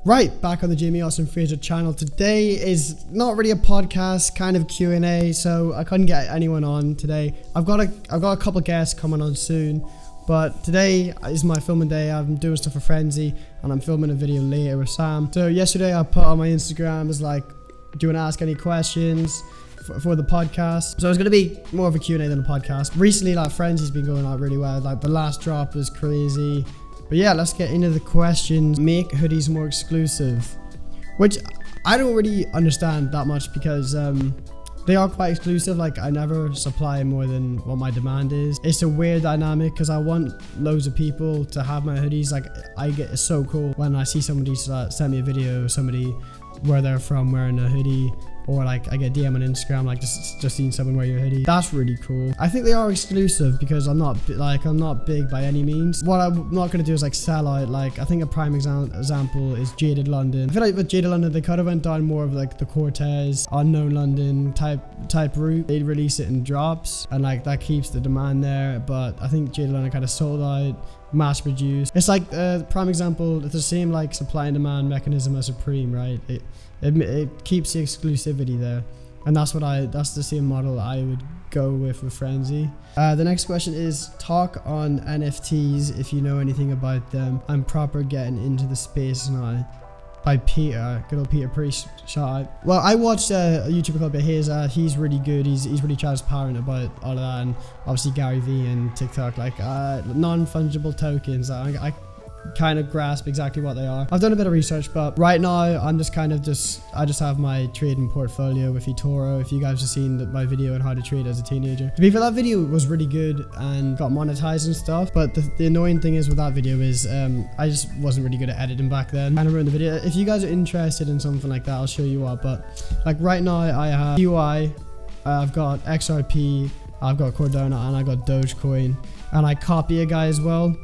Right, back on the Jamie Austin Fraser channel. Today is not really a podcast, kind of Q&A, so I couldn't get anyone on today. I've got a couple guests coming on soon, but today is my filming day. I'm doing stuff for Frenzy, and I'm filming a video later with Sam. So yesterday I put on my Instagram, was like, do you want to ask any questions for the podcast? So it's going to be more of a Q&A than a podcast. Recently, like, Frenzy's been going out really well. Like, the last drop was crazy. But yeah, let's get into the questions. Make hoodies more exclusive, which I don't really understand that much because they are quite exclusive. Like, I never supply more than what my demand is. It's a weird dynamic because I want loads of people to have my hoodies. Like, I get so cool when I see somebody send me a video, somebody where they're from wearing a hoodie, or like I get DM on Instagram, like just seeing someone wear your hoodie. That's really cool. I think they are exclusive because I'm not big by any means. What I'm not gonna do is like sell out. Like, I think a prime example is Jaded London. I feel like with Jaded London they could have went down more of like the Cortez, Unknown London type route. They'd release it in drops and like that keeps the demand there. But I think Jaded London kind of sold out, mass produced. It's like prime example. It's the same like supply and demand mechanism as Supreme, right? It keeps the exclusivity there, and that's the same model I would go with Frenzy. The next question is, talk on NFTs if you know anything about them. I'm proper getting into the space now. By Peter, good old Peter Priest, shout out. Well, I watched a YouTuber called Frazer. He's really good. He's really transparent about all of that, and obviously Gary V and TikTok, like non-fungible tokens. I kind of grasp exactly what they are. I've done a bit of research, but right now I'm just I just have my trading portfolio with eToro. If you guys have seen my video on how to trade as a teenager, to be fair, that video was really good and got monetized and stuff, but the annoying thing is with that video is I just wasn't really good at editing back then. Kind of ruined the video. If you guys are interested in something like that, I'll show you what. But like right now I have UI, I've got XRP, I've got Cardano, and I got Dogecoin, and I copy a guy as well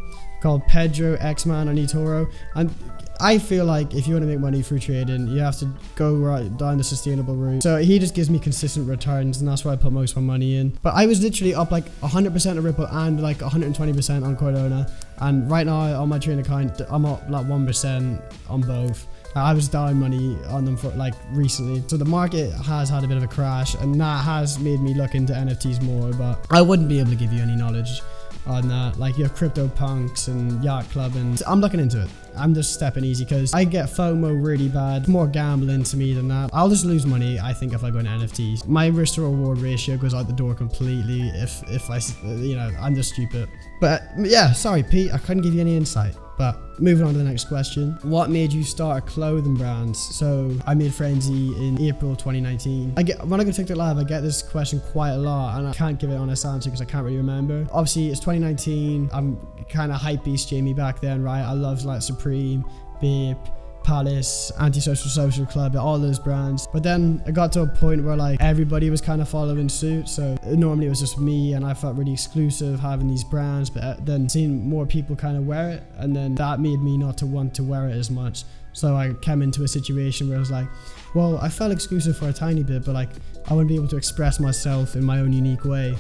called Pedro X-Man on eToro. And I feel like if you want to make money through trading, you have to go right down the sustainable route. So he just gives me consistent returns, and that's where I put most of my money in. But I was literally up like 100% on Ripple and like 120% on Cardano, and right now on my trading account I'm up like 1% on both. I was down money on them for like recently. So the market has had a bit of a crash, and that has made me look into NFTs more, but I wouldn't be able to give you any knowledge on that. Like, you have CryptoPunks and Yacht Club, and I'm looking into it. I'm just stepping easy because I get FOMO really bad. More gambling to me than that. I'll just lose money, I think, if I go into NFTs. My risk to reward ratio goes out the door completely if I, you know, I'm just stupid. But yeah, sorry Pete, I couldn't give you any insight. But moving on to the next question. What made you start a clothing brand? So I made Frenzy in April 2019. When I go to TikTok Live, I get this question quite a lot, and I can't give it an honest answer because I can't really remember. Obviously, it's 2019. I'm kind of hype beast Jamie back then, right? I loved like Supreme, Bape, Palace, Antisocial Social Club, all those brands. But then it got to a point where like everybody was kind of following suit. So normally it was just me, and I felt really exclusive having these brands, but then seeing more people kind of wear it, and then that made me not to want to wear it as much. So I came into a situation where I was like, well, I felt exclusive for a tiny bit, but like I want to be able to express myself in my own unique way.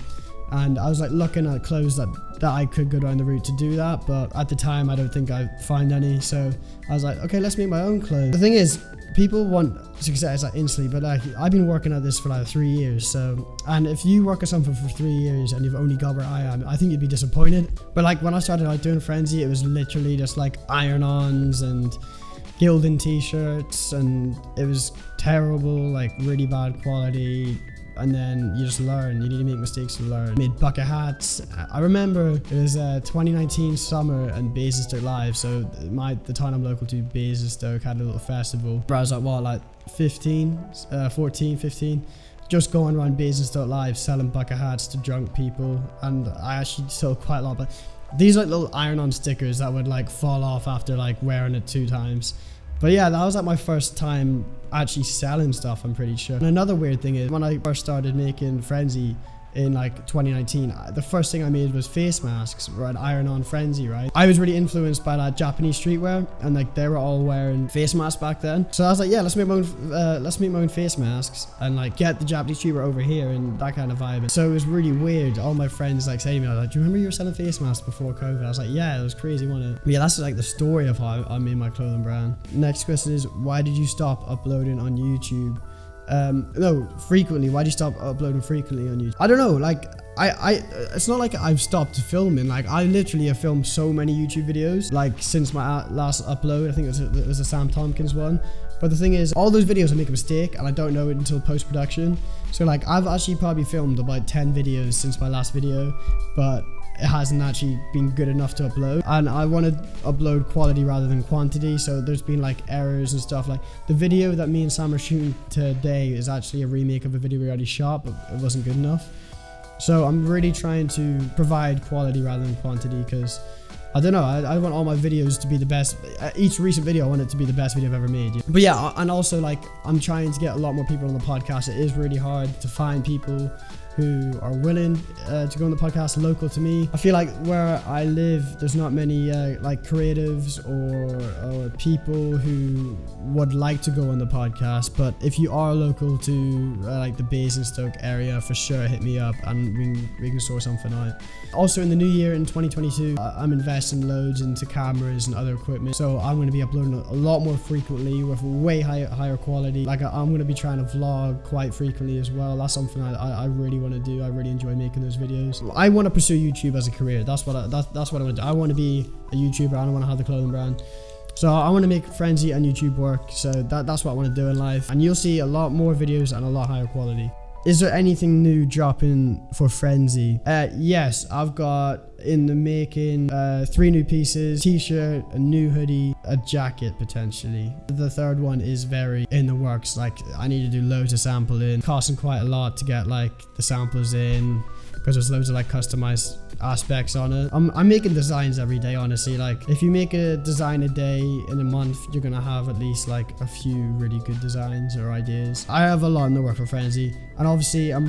And I was like looking at clothes that I could go down the route to do that, but at the time I don't think I'd find any. So I was like, okay, let's make my own clothes. The thing is, people want success like instantly, but like I've been working at this for like 3 years. So, and if you work at something for 3 years and you've only got where I am, I think you'd be disappointed. But like when I started out doing Frenzy, it was literally just like iron-ons and Gildan t-shirts, and it was terrible, like really bad quality. And then you just learn. You need to make mistakes to learn. Made bucket hats. I remember it was 2019 summer and Basingstoke Live. So the town I'm local to, Basingstoke, had a little festival. Where I was like, what, like 14, 15? Just going around Basingstoke Live selling bucket hats to drunk people. And I actually sold quite a lot. But these are like little iron-on stickers that would like fall off after like wearing it 2 times. But yeah, that was like my first time actually selling stuff, I'm pretty sure. And another weird thing is, when I first started making Frenzy, in like 2019, the first thing I made was face masks, right? Iron-on Frenzy, right? I was really influenced by that Japanese streetwear, and like they were all wearing face masks back then. So I was like, yeah, let's make my own face masks and like get the Japanese streetwear over here and that kind of vibe. So it was really weird. All my friends like say to me, like, do you remember you were selling face masks before COVID? I was like, yeah, it was crazy, wasn't it? But yeah, that's like the story of how I made my clothing brand. Next question is, why did you stop uploading on YouTube? No, frequently. Why do you stop uploading frequently on YouTube? I don't know, like, it's not like I've stopped filming. Like, I literally have filmed so many YouTube videos, like, since my last upload. I think it was a Sam Tompkins one. But the thing is, all those videos I make a mistake, and I don't know it until post-production. So, like, I've actually probably filmed about 10 videos since my last video, but it hasn't actually been good enough to upload, and I want to upload quality rather than quantity. So there's been like errors and stuff. Like the video that me and Sam are shooting today is actually a remake of a video we already shot, but it wasn't good enough. So I'm really trying to provide quality rather than quantity, because I don't know, I want all my videos to be the best. Each recent video, I want it to be the best video I've ever made. But yeah, and also like I'm trying to get a lot more people on the podcast. It is really hard to find people who are willing to go on the podcast local to me. I feel like where I live, there's not many like creatives or people who would like to go on the podcast. But if you are local to like the Basingstoke area, for sure hit me up and we can sort something out. Also in the new year in 2022, I'm investing loads into cameras and other equipment. So I'm going to be uploading a lot more frequently with way higher quality. Like I'm going to be trying to vlog quite frequently as well. That's something I really want to do. I really enjoy making those videos. I want to pursue YouTube as a career. That's what I want to do. I want to be a YouTuber. I don't want to have the clothing brand. So I want to make Frenzy and YouTube work. So that's what I want to do in life. And you'll see a lot more videos and a lot higher quality. Is there anything new dropping for Frenzy? Yes, I've got in the making 3 new pieces, t-shirt, a new hoodie, a jacket potentially. The third one is very in the works. Like I need to do loads of sampling, costing quite a lot to get like the samples in, because there's loads of like customized aspects on it. I'm making designs every day, honestly. Like if you make a design a day in a month, you're gonna have at least like a few really good designs or ideas. I have a lot in the work for Frenzy, and obviously I'm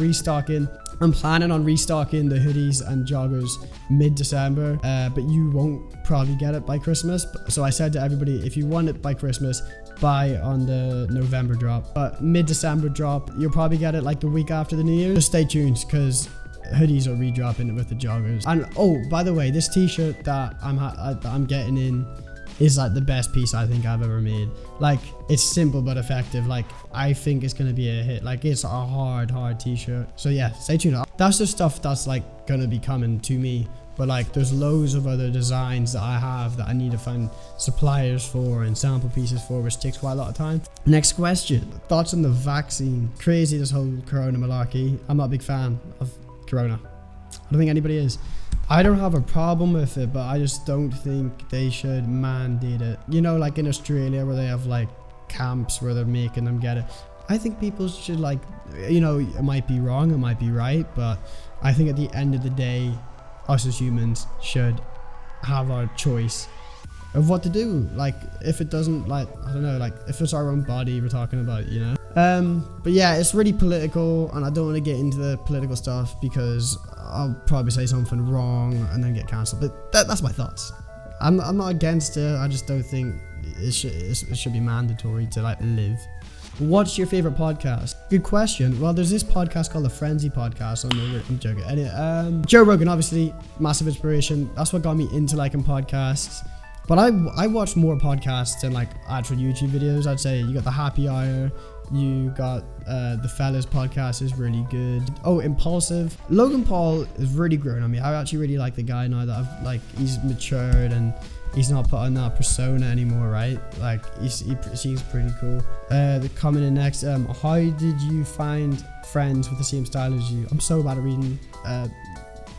planning on restocking the hoodies and joggers mid-December, but you won't probably get it by Christmas. So I said to everybody, if you want it by Christmas, buy on the November drop. But mid-December drop, you'll probably get it like the week after the New Year. Just stay tuned, because hoodies are redropping with the joggers. And oh, by the way, this t-shirt that I'm getting in is like the best piece I think I've ever made. Like it's simple but effective. Like I think it's gonna be a hit. Like it's a hard t-shirt. So yeah, stay tuned. That's the stuff that's like gonna be coming to me. But like there's loads of other designs that I have that I need to find suppliers for and sample pieces for, which takes quite a lot of time. Next question. Thoughts on the vaccine? Crazy, this whole corona malarkey. I'm not a big fan of corona. I don't think anybody is. I don't have a problem with it, but I just don't think they should mandate it. You know, like in Australia where they have like camps where they're making them get it. I think people should like, you know, it might be wrong, it might be right, but I think at the end of the day, us as humans should have our choice of what to do. Like if it doesn't, like, I don't know, like if it's our own body we're talking about, you know. But yeah, it's really political, and I don't want to get into the political stuff because I'll probably say something wrong and then get cancelled. But that's my thoughts. I'm not against it. I just don't think it should be mandatory to like live. What's your favorite podcast? Good question. Well, there's this podcast called the Frenzy Podcast. I'm joking. Anyway, Joe Rogan, obviously, massive inspiration. That's what got me into liking podcasts. But I watch more podcasts than like actual YouTube videos. I'd say you got the Happy Hour. You got the Fellas podcast is really good. Oh, Impulsive. Logan Paul is really grown on me. I actually really like the guy now that I've like, he's matured and he's not put on that persona anymore, right? Like he seems pretty cool. Coming in next, how did you find friends with the same style as you? I'm so bad at reading.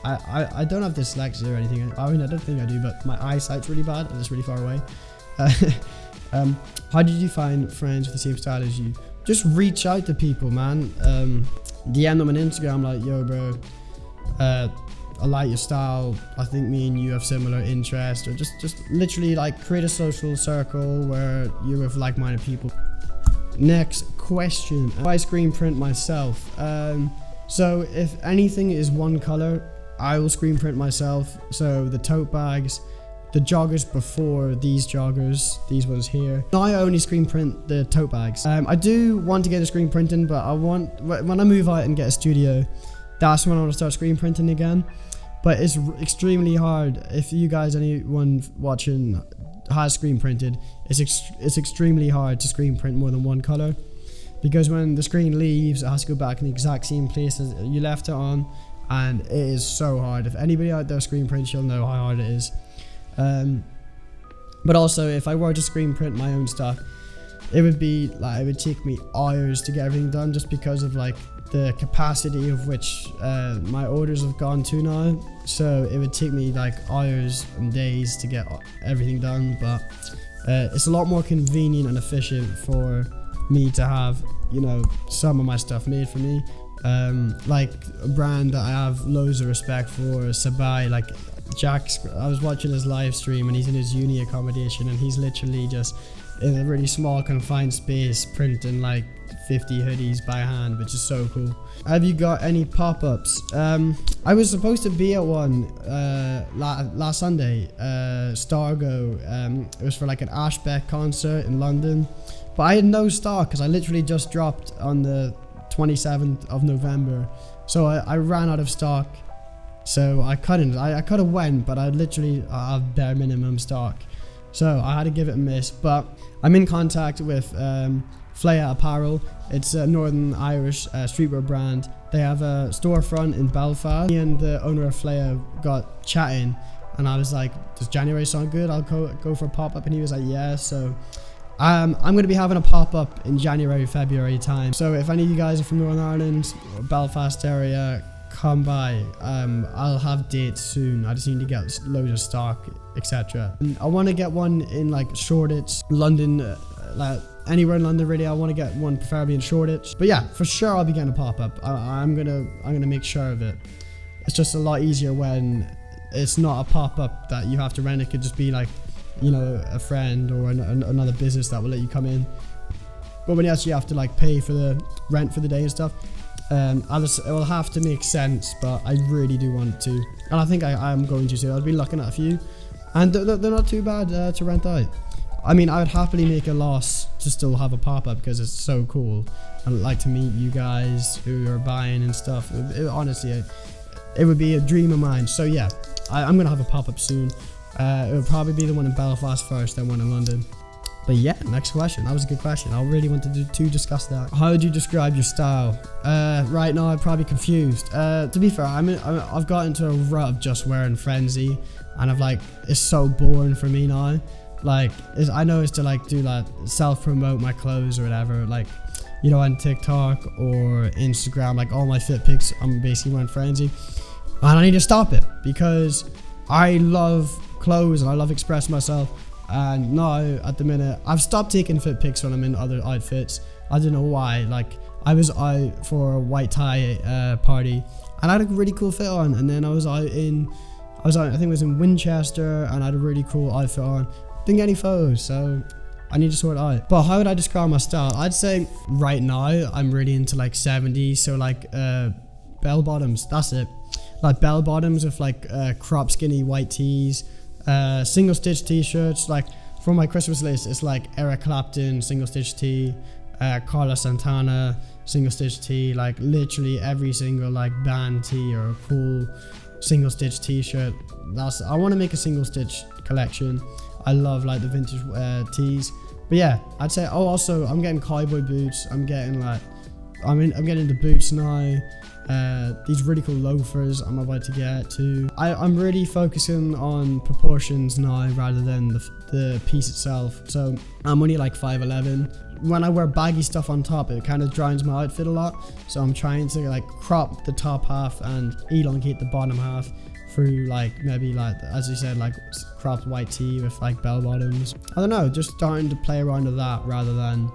I don't have dyslexia or anything. I mean, I don't think I do, but my eyesight's really bad and it's really far away. How did you find friends with the same style as you? Just reach out to people, man. DM them on Instagram like, yo bro, I like your style, I think me and you have similar interests, or just literally like create a social circle where you're with like-minded people. Next question. Do I screen print myself? So if anything is one color, I will screen print myself. So the tote bags, the joggers before these joggers, these ones here. Now I only screen print the tote bags. I do want to get a screen printing, but when I move out and get a studio, that's when I want to start screen printing again. But it's extremely hard. If you guys, anyone watching has screen printed, it's extremely hard to screen print more than one color, because when the screen leaves, it has to go back in the exact same place as you left it on, and it is so hard. If anybody out there screen prints, you'll know how hard it is. But also, if I were to screen print my own stuff, it would take me hours to get everything done, just because of like the capacity of which my orders have gone to now. So it would take me like hours and days to get everything done, but it's a lot more convenient and efficient for me to have, you know, some of my stuff made for me. Like a brand that I have loads of respect for, Sabai. Like Jack's, I was watching his live stream and he's in his uni accommodation and he's literally just in a really small confined space printing like 50 hoodies by hand, which is so cool. Have you got any pop-ups? I was supposed to be at one last Sunday, Stargo. It was for like an Ashbeck concert in London, but I had no stock because I literally just dropped on the 27th of November, so I ran out of stock. So I couldn't. I could have went, but I literally have bare minimum stock, so I had to give it a miss. But I'm in contact with Flaya Apparel. It's a Northern Irish streetwear brand. They have a storefront in Belfast. Me and the owner of Flaya got chatting, and I was like, "Does January sound good? I'll go for a pop-up." And he was like, "Yeah." So I'm going to be having a pop-up in January, February time. So if any of you guys are from Northern Ireland or Belfast area, come by. I'll have dates soon. I just need to get loads of stock, etc. I want to get one in like Shoreditch, London, like anywhere in London really. I want to get one preferably in Shoreditch. But yeah, for sure I'll be getting a pop-up. I'm gonna make sure of it. It's just a lot easier when it's not a pop-up that you have to rent. It could just be like, you know, a friend or another business that will let you come in. But when you actually have to like pay for the rent for the day and stuff, it will have to make sense. But I really do want to, and I think I am going to. So I've been looking at a few, and they're not too bad to rent out. I mean, I would happily make a loss to still have a pop-up because it's so cool. I'd like to meet you guys who are buying and stuff. Honestly, it would be a dream of mine. So yeah, I'm gonna have a pop-up soon. It'll probably be the one in Belfast first, then one in London. But yeah, next question. That was a good question. I really wanted to discuss that. How would you describe your style? Right now, I'm probably confused. To be fair, I've got into a rut of just wearing Frenzy, and it's so boring for me now. Like, I know it's to like do like self-promote my clothes or whatever. Like, you know, on TikTok or Instagram, like all my fit pics, I'm basically wearing Frenzy, and I need to stop it because I love clothes and I love expressing myself. And now at the minute I've stopped taking fit pics when I'm in other outfits. I don't know why. Like, I was out for a white tie party and I had a really cool fit on, and then I think it was in Winchester, and I had a really cool outfit on. Didn't get any photos, so I need to sort it out. But how would I describe my style? I'd say right now I'm really into like 70s, so like bell bottoms, that's it. Like bell bottoms with like crop skinny white tees, single stitch t-shirts. Like for my Christmas list, it's like Eric Clapton single stitch tee, Carlos Santana single stitch tee, like literally every single like band tee or cool single stitch t-shirt. I want to make a single stitch collection. I love like the vintage tees. But yeah, I'd say, also I'm getting cowboy boots. I'm getting into boots now. These really cool loafers I'm about to get too. I'm really focusing on proportions now rather than the piece itself. So I'm only like 5'11". When I wear baggy stuff on top, it kind of drowns my outfit a lot. So I'm trying to like crop the top half and elongate the bottom half through like maybe like, as you said, like cropped white tee with like bell bottoms. I don't know, just starting to play around with that rather than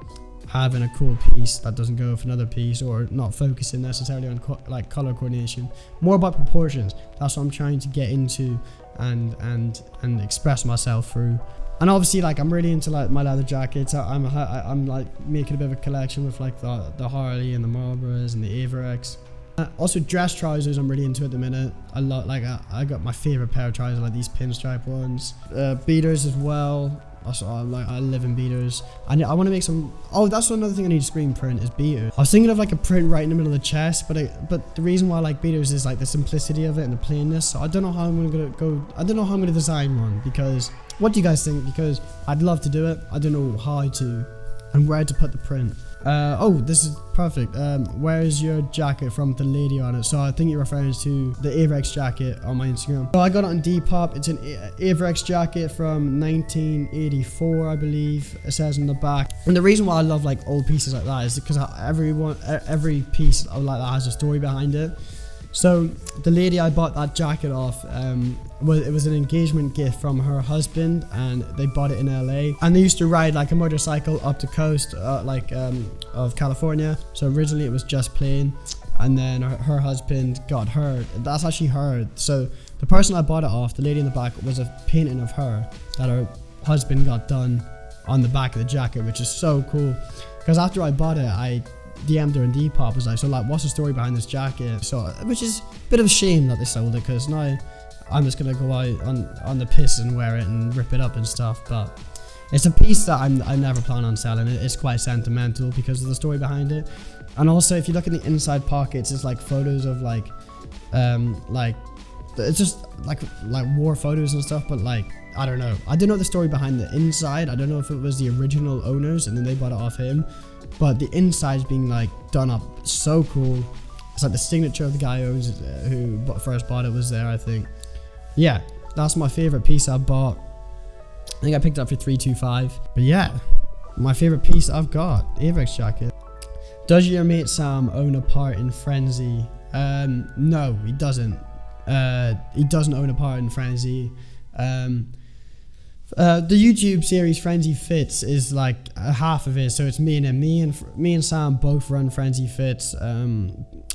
having a cool piece that doesn't go with another piece, or not focusing necessarily on like color coordination. More about proportions. That's what I'm trying to get into and express myself through. And obviously, like, I'm really into like my leather jackets. I'm like making a bit of a collection with like the Harley and the Marlboros and the Averex. Also dress trousers I'm really into at the minute. I love, like, I got my favorite pair of trousers, like these pinstripe ones. Beaters as well. Also, I live in beaters. I want to make some. Oh, that's another thing I need to screen print is beaters. I was thinking of like a print right in the middle of the chest, but the reason why I like beaters is like the simplicity of it and the plainness. So I don't know how I'm gonna go. I don't know how I'm gonna design one, because what do you guys think? Because I'd love to do it. I don't know how to and where to put the print. Oh, this is perfect. Where is your jacket from the lady on it? So I think you're referring to the Averex jacket on my Instagram. So I got it on Depop. It's an Averex jacket from 1984, I believe. It says on the back. And the reason why I love like old pieces like that is because every piece of like that has a story behind it. So the lady I bought that jacket off, it was an engagement gift from her husband, and they bought it in LA. And they used to ride like a motorcycle up the coast, of California. So originally it was just plain, and then her husband got her. That's actually her. So the person I bought it off, the lady in the back, was a painting of her that her husband got done on the back of the jacket, which is so cool. Because after I bought it, I DM'd her in Depop, was like, so like, what's the story behind this jacket? So, which is a bit of a shame that they sold it, because now I'm just gonna go out on the piss and wear it and rip it up and stuff. But it's a piece that I never plan on selling. It's quite sentimental because of the story behind it. And also, if you look in the inside pockets, it's like photos of like it's just like war photos and stuff. But like, I don't know the story behind the inside. I don't know if it was the original owners and then they bought it off him. But the inside's being like done up so cool. It's like the signature of the guy who first bought it was there, I think. Yeah, that's my favorite piece I bought. I think I picked it up for $325. But yeah, my favorite piece I've got, Averex jacket. Does your mate Sam own a part in Frenzy? No, he doesn't. He doesn't own a part in Frenzy. The YouTube series Frenzy Fits is like half of it, so it's me and him. Me and Sam both run Frenzy Fits.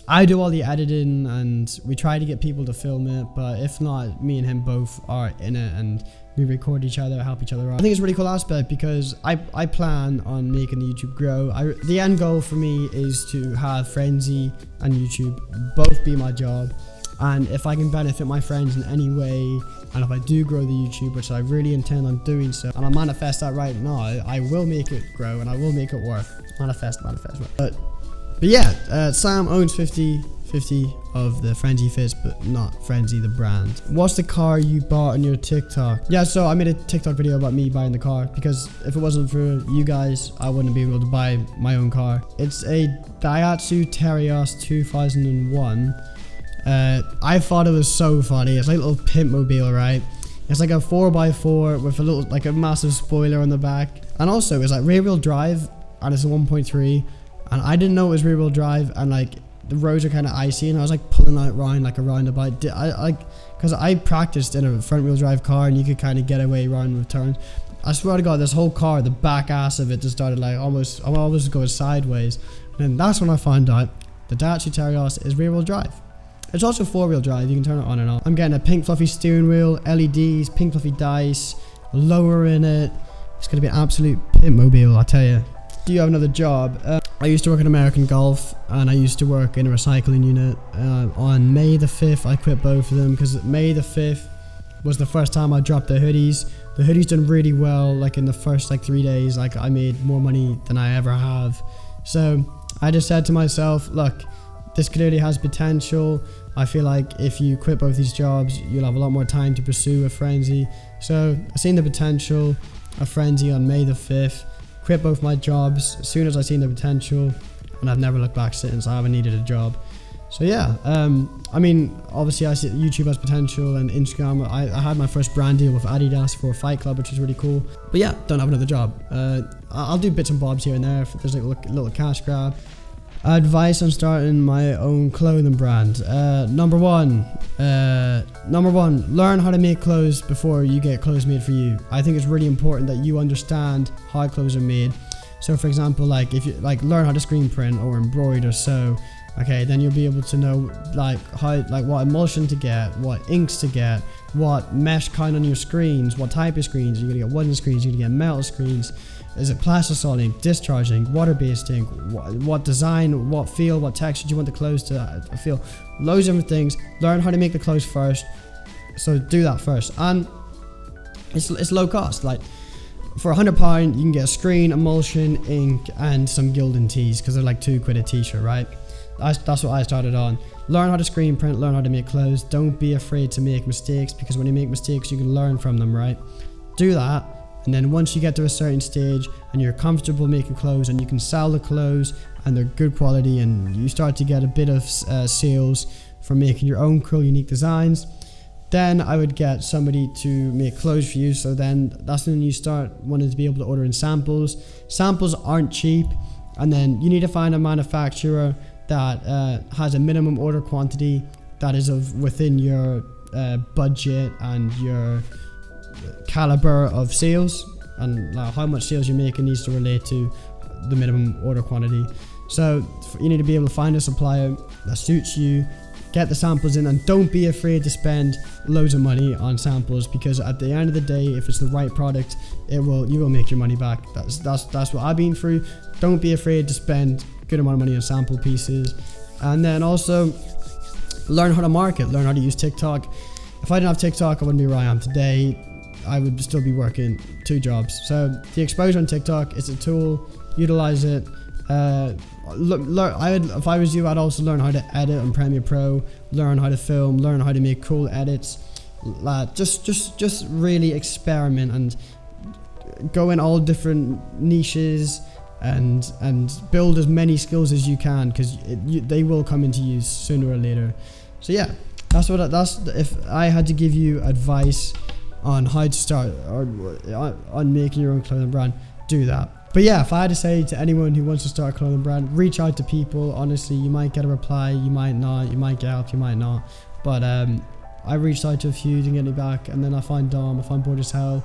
I do all the editing and we try to get people to film it, but if not, me and him both are in it and we record each other, help each other out. I think it's a really cool aspect because I plan on making the YouTube grow. The end goal for me is to have Frenzy and YouTube both be my job. And if I can benefit my friends in any way, and if I do grow the YouTube, which I really intend on doing so, and I manifest that right now, I will make it grow and I will make it work. Manifest. But yeah, Sam owns 50/50 of the Frenzy Fits, but not Frenzy the brand. What's the car you bought on your TikTok? Yeah, so I made a TikTok video about me buying the car, because if it wasn't for you guys, I wouldn't be able to buy my own car. It's a Daihatsu Terios 2001. I thought it was so funny. It's like a little pimp mobile, right? It's like a 4x4 with a little, like a massive spoiler on the back, and also it's like rear wheel drive, and it's a 1.3, and I didn't know it was rear wheel drive, and like the roads are kind of icy, and I was like pulling out around like a roundabout. Because I practiced in a front wheel drive car, and you could kind of get away around with turns. I swear to God, this whole car, the back ass of it just started like almost going sideways, and then that's when I found out the Daihatsu Terios is rear wheel drive. It's also 4-wheel drive, you can turn it on and off. I'm getting a pink fluffy steering wheel, LEDs, pink fluffy dice, lower in it. It's going to be an absolute pimp mobile, I tell you. Do you have another job? I used to work in American Golf, and I used to work in a recycling unit. On May the 5th, I quit both of them, because May the 5th was the first time I dropped the hoodies. The hoodies done really well, like in the first like 3 days. Like I made more money than I ever have. So I just said to myself, look, this clearly has potential. I feel like if you quit both these jobs, you'll have a lot more time to pursue a Frenzy. So I seen the potential of Frenzy on May the 5th, quit both my jobs as soon as I seen the potential, and I've never looked back since. I haven't needed a job. So yeah, I mean, obviously I see YouTube has potential, and Instagram. I had my first brand deal with Adidas for Fight Club, which is really cool. But yeah, don't have another job. I'll do bits and bobs here and there if there's like a little cash grab. Advice on starting my own clothing brand. Number one, learn how to make clothes before you get clothes made for you. I think it's really important that you understand how clothes are made. So for example, like if you learn how to screen print or embroider or sew, Okay, then you'll be able to know like what emulsion to get, what inks to get, what mesh kind on your screens, what type of screens. You're gonna get wooden screens, you're gonna get metal screens. Is it plastic solid ink, discharge ink, water-based ink, what design, what feel, what texture do you want the clothes to feel? Loads of different things. Learn how to make the clothes first. So do that first. And it's low cost. Like for £100 you can get a screen, emulsion, ink, and some Gildan tees, because they're like £2 a t-shirt, right? That's what I started on. Learn how to screen print, learn how to make clothes. Don't be afraid to make mistakes, because when you make mistakes you can learn from them, right? Do that. And then once you get to a certain stage and you're comfortable making clothes and you can sell the clothes and they're good quality and you start to get a bit of sales from making your own cool, unique designs, then I would get somebody to make clothes for you. So then that's when you start wanting to be able to order in samples. Samples aren't cheap, and then you need to find a manufacturer that has a minimum order quantity that is within your budget and your caliber of sales, and how much sales you're making needs to relate to the minimum order quantity. So you need to be able to find a supplier that suits you, get the samples in, and don't be afraid to spend loads of money on samples, because at the end of the day, if it's the right product, you will make your money back. That's what I've been through. Don't be afraid to spend a good amount of money on sample pieces. And then also learn how to market, learn how to use TikTok. If I didn't have TikTok, I wouldn't be where I am today. I would still be working 2 jobs. So the exposure on TikTok is a tool. Utilize it. If I was you, I'd also learn how to edit on Premiere Pro, learn how to film, learn how to make cool edits. Just really experiment and go in all different niches and build as many skills as you can, because they will come into use sooner or later. So yeah, that's if I had to give you advice on how to start or on making your own clothing brand, do that. But yeah, if I had to say to anyone who wants to start a clothing brand, reach out to people. Honestly, you might get a reply, you might not, you might get help, you might not. But I reached out to a few, didn't get any back, and then I found Dom, I found Bored as Hell.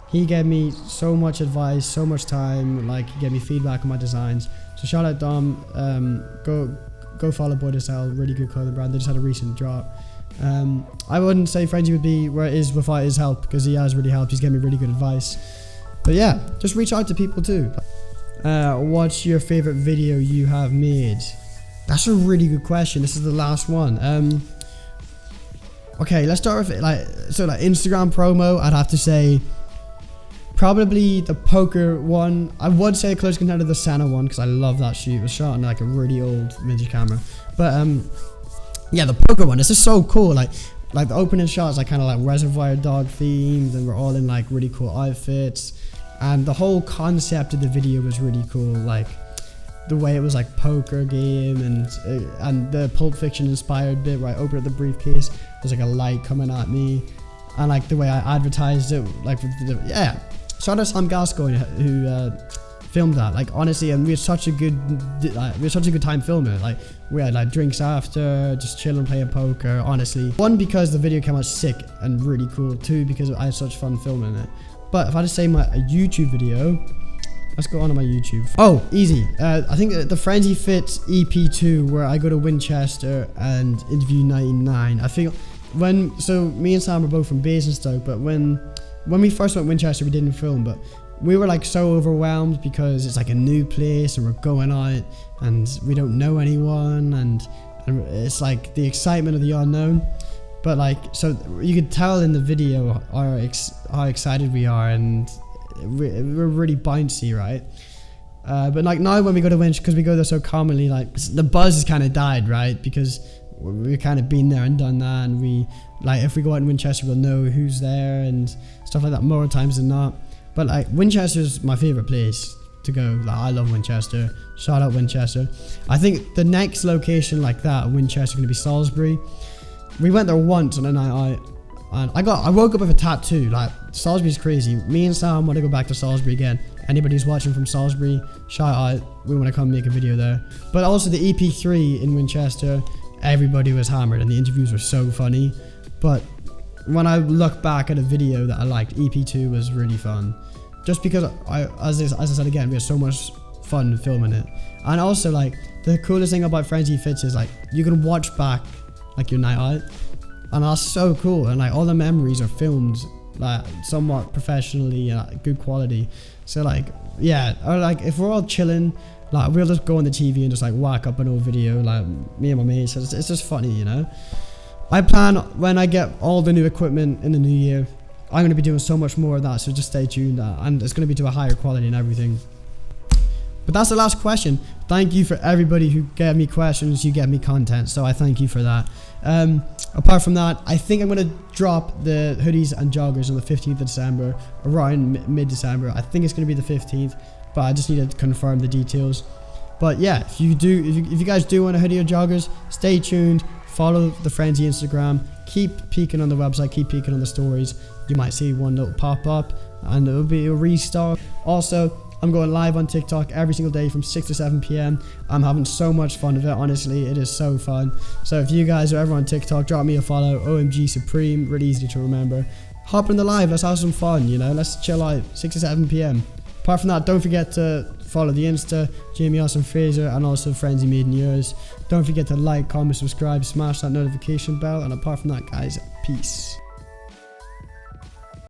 He gave me so much advice, so much time, like he gave me feedback on my designs. So shout out Dom, go follow Bored as Hell, really good clothing brand. They just had a recent drop. I wouldn't say Frenzy would be where it is without his help, because he has really helped. He's given me really good advice. But yeah, just reach out to people too. What's your favorite video you have made? That's a really good question. This is the last one. Okay, let's start with it. Like Instagram promo, I'd have to say probably the poker one. I would say a close contender, the Senna one, because I love that shoot. It was shot on like a really old vintage camera. But yeah, the poker one, this is so cool. Like the opening shots, like kind of like Reservoir Dog themed, and we're all in like really cool outfits, and the whole concept of the video was really cool. Like the way it was like poker game, and the Pulp Fiction inspired bit where I opened up the briefcase, there's like a light coming at me, and like the way I advertised it, like yeah. Shout out Sam Gascoigne who filmed that. Like honestly, and we had such a good time filming it. Like we had like drinks after, just chilling, playing poker. Honestly, 1, because the video came out sick and really cool. 2, because I had such fun filming it. But if I had to say a YouTube video, let's go on to my YouTube. Oh, easy. I think the Frenzy Fit EP2, where I go to Winchester and interview 99. I feel so me and Sam were both from Basingstoke, but when we first went to Winchester, we didn't film, but we were like so overwhelmed because it's like a new place and we're going out and we don't know anyone, and it's like the excitement of the unknown. But like, so you could tell in the video how excited we are, and we're really bouncy, right? But like now when we go to Winch, because we go there so commonly, like the buzz has kind of died, right? Because we've kind of been there and done that, and we like, if we go out in Winchester, we'll know who's there and stuff like that more times than not. But like Winchester's my favorite place to go. Like I love Winchester. Shout out Winchester. I think the next location like that, Winchester, going to be Salisbury. We went there once on a night out, and I woke up with a tattoo. Like Salisbury's crazy. Me and Sam want to go back to Salisbury again. Anybody who's watching from Salisbury, shout out. We want to come make a video there. But also the EP3 in Winchester, everybody was hammered and the interviews were so funny. But when I look back at a video that I liked, EP2 was really fun. Just because as I said again, we had so much fun filming it. And also like the coolest thing about Frenzy Fits is like you can watch back like your night out, and that's so cool. And like all the memories are filmed like somewhat professionally and good quality. So like yeah, or like if we're all chilling, like we'll just go on the TV and just like whack up an old video, like me and my mates. It's just funny, you know. I plan when I get all the new equipment in the new year, I'm going to be doing so much more of that, so just stay tuned, and it's going to be to a higher quality and everything. But that's the last question. Thank you for everybody who gave me questions, you gave me content, so I thank you for that. Apart from that, I think I'm going to drop the hoodies and joggers on the 15th of December, around mid-December. I think it's going to be the 15th, but I just need to confirm the details. But yeah, if you guys do want a hoodie or joggers, stay tuned, follow the Frenzy Instagram, keep peeking on the website, keep peeking on the stories. You might see one that will pop up and it'll be a restock. Also, I'm going live on TikTok every single day from 6 to 7 p.m. I'm having so much fun with it, honestly, it is so fun. So if you guys are ever on TikTok, drop me a follow, OMG Supreme, really easy to remember. Hop in the live, let's have some fun, you know, let's chill out, 6 to 7 p.m. Apart from that, don't forget to follow the Insta, Jamie Austin Fraser, and also Frenzy Made in Yours. Don't forget to like, comment, subscribe, smash that notification bell, and apart from that, guys, peace.